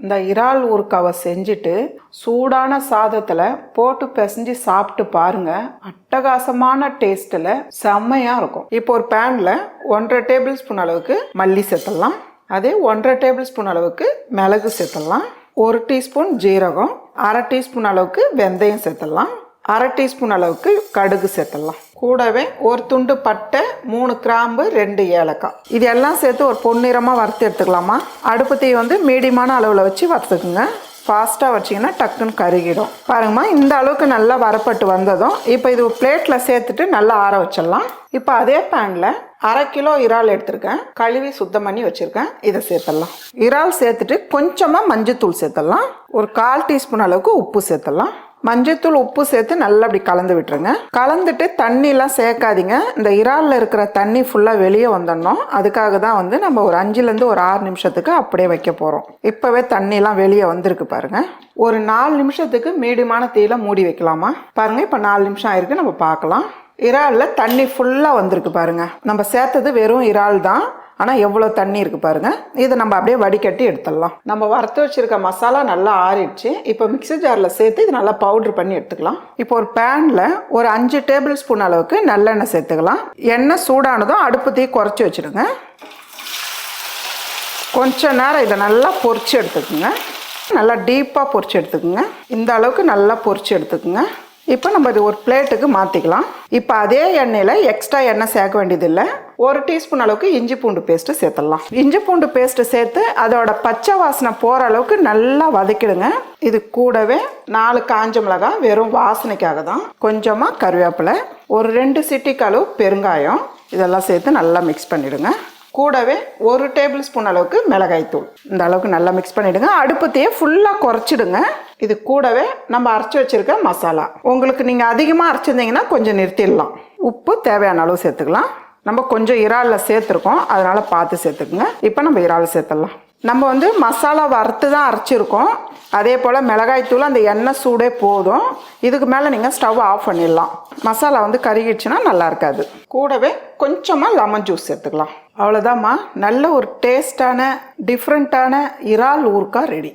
இந்த இறால் ஊறுகாவை செஞ்சுட்டு சூடான சாதத்தில் போட்டு பிசைஞ்சு சாப்பிட்டு பாருங்க. அட்டகாசமான டேஸ்ட்டில் செம்மையாக இருக்கும். இப்போ ஒரு பேனில் 1.5 டேபிள் ஸ்பூன் அளவுக்கு மல்லி சேர்த்துடலாம். அதே 1.5 டேபிள் ஸ்பூன் அளவுக்கு மிளகு சேர்த்துடலாம். 1 டீஸ்பூன் ஜீரகம், 1/2 டீஸ்பூன் அளவுக்கு வெந்தயம் சேர்த்துடலாம். 1/2 டீஸ்பூன் அளவுக்கு கடுகு சேர்த்துடலாம். கூடவே ஒரு துண்டு பட்டை, 3 கிராம்பு, 2 ஏலக்காய், இது எல்லாம் சேர்த்து ஒரு பொன்னிறமாக வறுத்து எடுத்துக்கலாமா. அடுப்பு தீ மீடியமான அளவில் வச்சு வறுத்துக்குங்க. ஃபாஸ்ட்டாக வச்சிங்கன்னா டக்குன்னு கருகிடும். பாருங்கம்மா, இந்த அளவுக்கு நல்லா வரப்பட்டு வந்ததும் இப்போ இது பிளேட்டில் சேர்த்துட்டு நல்லா ஆற வச்சிடலாம். இப்போ அதே பேனில் 1/2 கிலோ இறால் எடுத்துருக்கேன், கழுவி சுத்தம் பண்ணி வச்சுருக்கேன். இதை சேர்த்துடலாம். இறால் சேர்த்துட்டு கொஞ்சமாக மஞ்சத்தூள் சேர்த்துடலாம். ஒரு 1/4 டீஸ்பூன் அளவுக்கு உப்பு சேர்த்துடலாம். மஞ்சத்தூள் உப்பு சேர்த்து நல்லா அப்படி கலந்து விட்டுருங்க. கலந்துட்டு தண்ணியெலாம் சேர்க்காதீங்க. இந்த இறாலில் இருக்கிற தண்ணி ஃபுல்லாக வெளியே வந்துடணும். அதுக்காக தான் நம்ம ஒரு 5லேருந்து ஒரு 6 நிமிஷத்துக்கு அப்படியே வைக்க போகிறோம். இப்போவே தண்ணியெலாம் வெளியே வந்திருக்கு பாருங்கள். ஒரு 4 நிமிஷத்துக்கு மீடியமான தீயில மூடி வைக்கலாமா. பாருங்கள், இப்போ 4 நிமிஷம் ஆயிருக்கு. நம்ம பார்க்கலாம். இறாலில் தண்ணி ஃபுல்லாக வந்திருக்கு பாருங்கள். நம்ம சேர்த்தது வெறும் இறால் தான், ஆனால் எவ்வளோ தண்ணி இருக்குது பாருங்கள். இதை நம்ம அப்படியே வடிகட்டி எடுத்துடலாம். நம்ம வறுத்து வச்சுருக்க மசாலா நல்லா ஆறிடுச்சு. இப்போ மிக்ஸி ஜாரில் சேர்த்து இது நல்லா பவுட்ரு பண்ணி எடுத்துக்கலாம். இப்போ ஒரு பேனில் ஒரு 5 டேபிள் ஸ்பூன் அளவுக்கு நல்லெண்ணெய் சேர்த்துக்கலாம். எண்ணெய் சூடானதும் அடுப்பு தீ குறைச்சி வச்சுடுங்க. கொஞ்ச நேரம் இதை நல்லா பொரிச்சு எடுத்துக்குங்க. நல்லா டீப்பாக பொரிச்சு எடுத்துக்குங்க. இந்த அளவுக்கு நல்லா பொரிச்சு எடுத்துக்குங்க. இப்போ நம்ம இது ஒரு பிளேட்டுக்கு மாற்றிக்கலாம். இப்போ அதே எண்ணெயில் எக்ஸ்ட்ரா எண்ணெய் சேர்க்க வேண்டியதில்லை. 1 டீஸ்பூன் அளவுக்கு இஞ்சி பூண்டு பேஸ்ட்டு சேர்த்துடலாம். இஞ்சி பூண்டு பேஸ்ட்டு சேர்த்து அதோட பச்சை வாசனை போகிற அளவுக்கு நல்லா வதக்கிடுங்க. இது கூடவே 4 காஞ்ச மிளகாய் வெறும் வாசனைக்காக தான், கொஞ்சமாக கருவேப்பிலை, ஒரு 2 சிட்டிக்கு அளவு பெருங்காயம், இதெல்லாம் சேர்த்து நல்லா மிக்ஸ் பண்ணிவிடுங்க. கூடவே 1 டேபிள் ஸ்பூன் அளவுக்கு மிளகாய் தூள், இந்த அளவுக்கு நல்லா மிக்ஸ் பண்ணிவிடுங்க. அடுப்பத்தையே ஃபுல்லாக குறைச்சிடுங்க. இது கூடவே நம்ம அரைச்சி வச்சுருக்க மசாலா, உங்களுக்கு நீங்கள் அதிகமாக அரைச்சிருந்தீங்கன்னா கொஞ்சம் நிறுத்திடலாம். உப்பு தேவையான அளவு சேர்த்துக்கலாம். நம்ம கொஞ்சம் இறாலில் சேர்த்துருக்கோம், அதனால் பார்த்து சேர்த்துக்குங்க. இப்போ நம்ம இறால் சேர்த்துடலாம். நம்ம மசாலா வறுத்து தான் அரைச்சிருக்கோம். அதே போல் மிளகாய் தூள் அந்த எண்ணெய் சூடே போதும். இதுக்கு மேலே நீங்கள் ஸ்டவ் ஆஃப் பண்ணிடலாம். மசாலா கருகிடுச்சுன்னா நல்லா இருக்காது. கூடவே கொஞ்சமாக லெமன் ஜூஸ் சேர்த்துக்கலாம். அவ்வளோதாம்மா, நல்ல ஒரு டேஸ்டான டிஃப்ரெண்ட்டான இறால் ஊறுகாய் ரெடி.